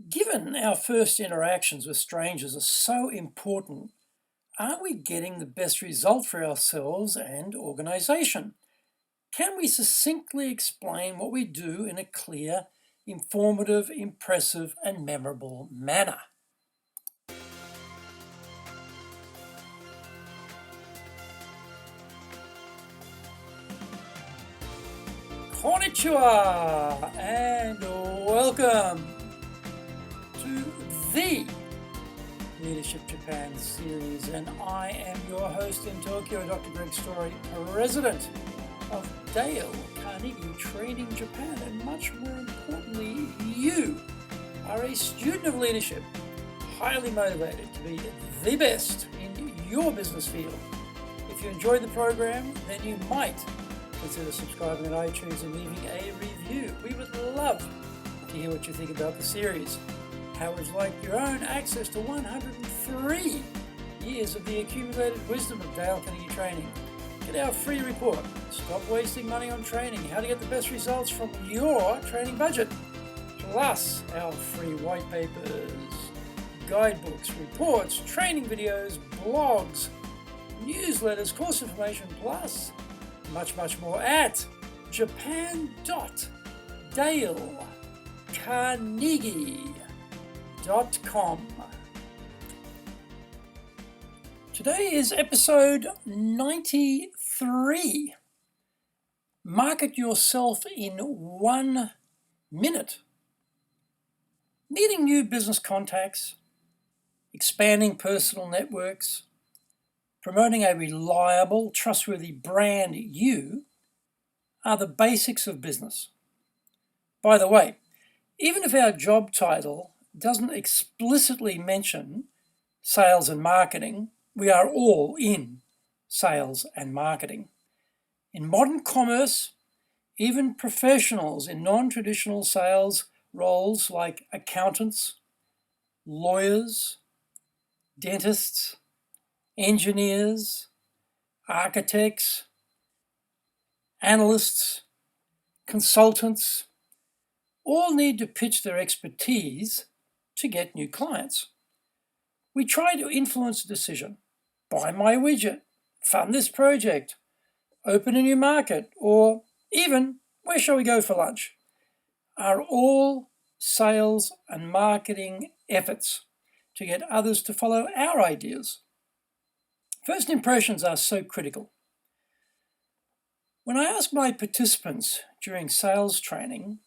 Given our first interactions with strangers are so important, are we getting the best result for ourselves and organization? Can we succinctly explain what we do in a clear, informative, impressive, and memorable manner? Konnichiwa and welcome to the Leadership Japan series, and I am your host in Tokyo, Dr. Greg Story, president of Dale Carnegie Training Japan, and much more importantly, you are a student of leadership, highly motivated to be the best in your business field. If you enjoyed the program, then you might consider subscribing on iTunes and leaving a review. We would love to hear what you think about the series. How would you like your own access to 103 years of the accumulated wisdom of Dale Carnegie Training? Get our free report, Stop Wasting Money on Training, How to Get the Best Results from Your Training Budget, plus our free white papers, guidebooks, reports, training videos, blogs, newsletters, course information, plus much more at japan.dalecarnegie.com. Today is episode 93. Market yourself in 1 minute. Meeting new business contacts, expanding personal networks, promoting a reliable, trustworthy brand you are the basics of business. By the way, even if our job title doesn't explicitly mention sales and marketing, we are all in sales and marketing. In modern commerce, even professionals in non-traditional sales roles like accountants, lawyers, dentists, engineers, architects, analysts, consultants, all need to pitch their expertise to get new clients. We try to influence a decision, buy my widget, fund this project, open a new market, or even where shall we go for lunch, are all sales and marketing efforts to get others to follow our ideas. First impressions are so critical. When I ask my participants during sales training,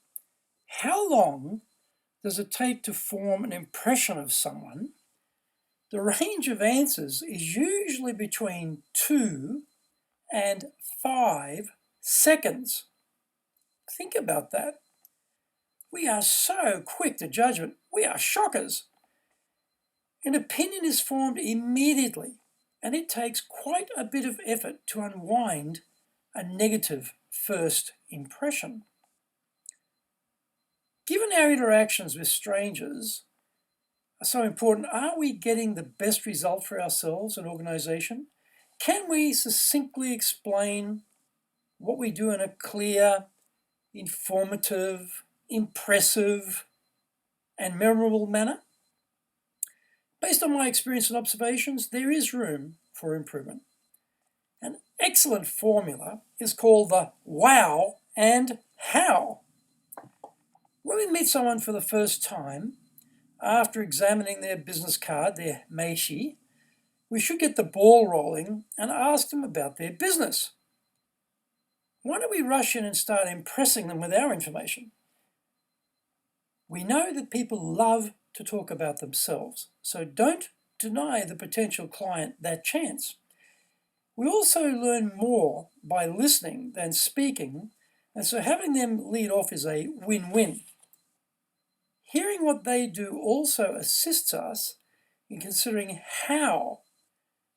how long does it take to form an impression of someone? The range of answers is usually between 2 and 5 seconds. Think about that. We are so quick to judgment. We are shockers. An opinion is formed immediately, and it takes quite a bit of effort to unwind a negative first impression. Given our interactions with strangers are so important, are we getting the best result for ourselves and organization? Can we succinctly explain what we do in a clear, informative, impressive, and memorable manner? Based on my experience and observations, there is room for improvement. An excellent formula is called the wow and how. When we meet someone for the first time, after examining their business card, their meishi, we should get the ball rolling and ask them about their business. Why don't we rush in and start impressing them with our information? We know that people love to talk about themselves, so don't deny the potential client that chance. We also learn more by listening than speaking, and so having them lead off is a win-win. Hearing what they do also assists us in considering how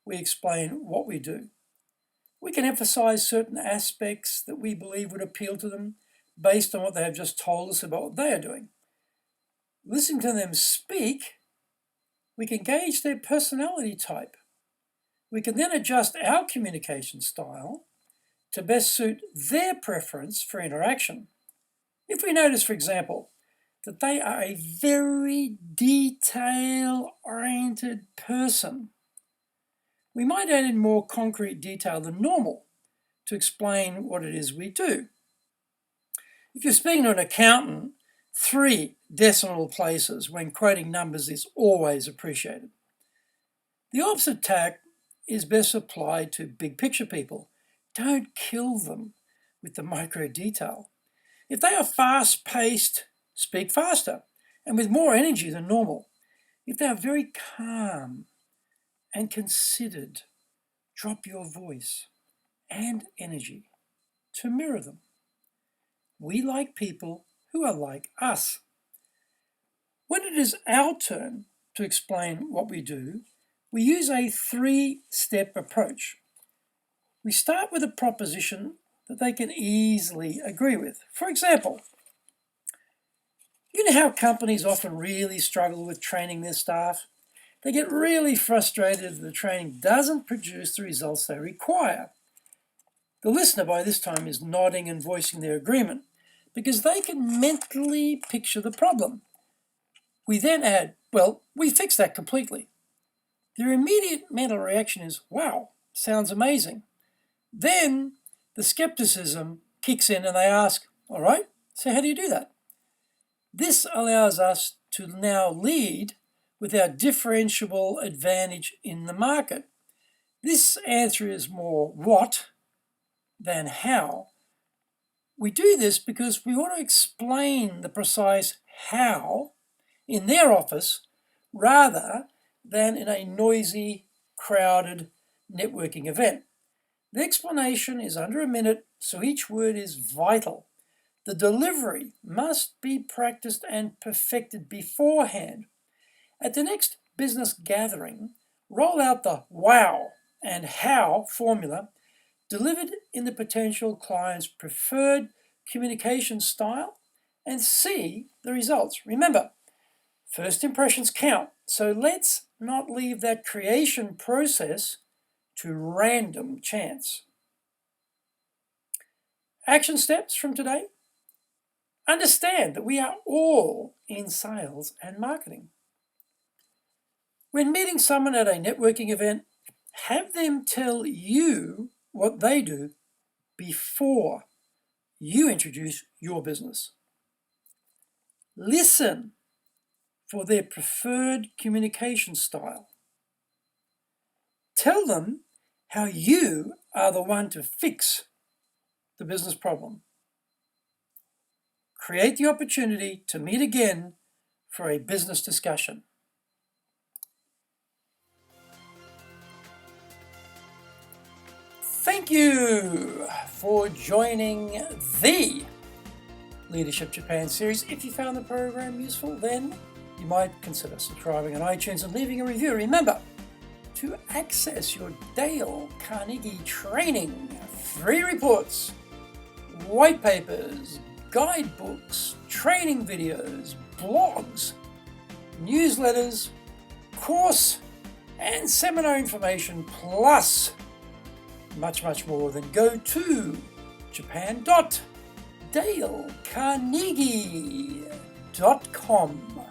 we explain what we do. We can emphasize certain aspects that we believe would appeal to them based on what they have just told us about what they are doing. Listening to them speak, we can gauge their personality type. We can then adjust our communication style to best suit their preference for interaction. If we notice, for example, that they are a very detail-oriented person. We might add in more concrete detail than normal to explain what it is we do. If you're speaking to an accountant, 3 decimal places when quoting numbers is always appreciated. The opposite tack is best applied to big picture people. Don't kill them with the micro detail. If they are fast-paced, speak faster and with more energy than normal. If they are very calm and considered, drop your voice and energy to mirror them. We like people who are like us. When it is our turn to explain what we do, we use a 3-step approach. We start with a proposition that they can easily agree with. For example, you know how companies often really struggle with training their staff? They get really frustrated if the training doesn't produce the results they require. The listener by this time is nodding and voicing their agreement because they can mentally picture the problem. We then add, well, we fixed that completely. Their immediate mental reaction is, wow, sounds amazing. Then the skepticism kicks in and they ask, all right, so how do you do that? This allows us to now lead with our differentiable advantage in the market. This answer is more what than how. We do this because we want to explain the precise how in their office rather than in a noisy, crowded networking event. The explanation is under a minute, so each word is vital. The delivery must be practiced and perfected beforehand. At the next business gathering, roll out the wow and how formula delivered in the potential client's preferred communication style and see the results. Remember, first impressions count, so let's not leave that creation process to random chance. Action steps from today. Understand that we are all in sales and marketing. When meeting someone at a networking event, have them tell you what they do before you introduce your business. Listen for their preferred communication style. Tell them how you are the one to fix the business problem. Create the opportunity to meet again for a business discussion. Thank you for joining the Leadership Japan series. If you found the program useful, then you might consider subscribing on iTunes and leaving a review. Remember, to access your Dale Carnegie training, free reports, white papers, guidebooks, training videos, blogs, newsletters, course and seminar information, plus much more, then go to japan.dalecarnegie.com.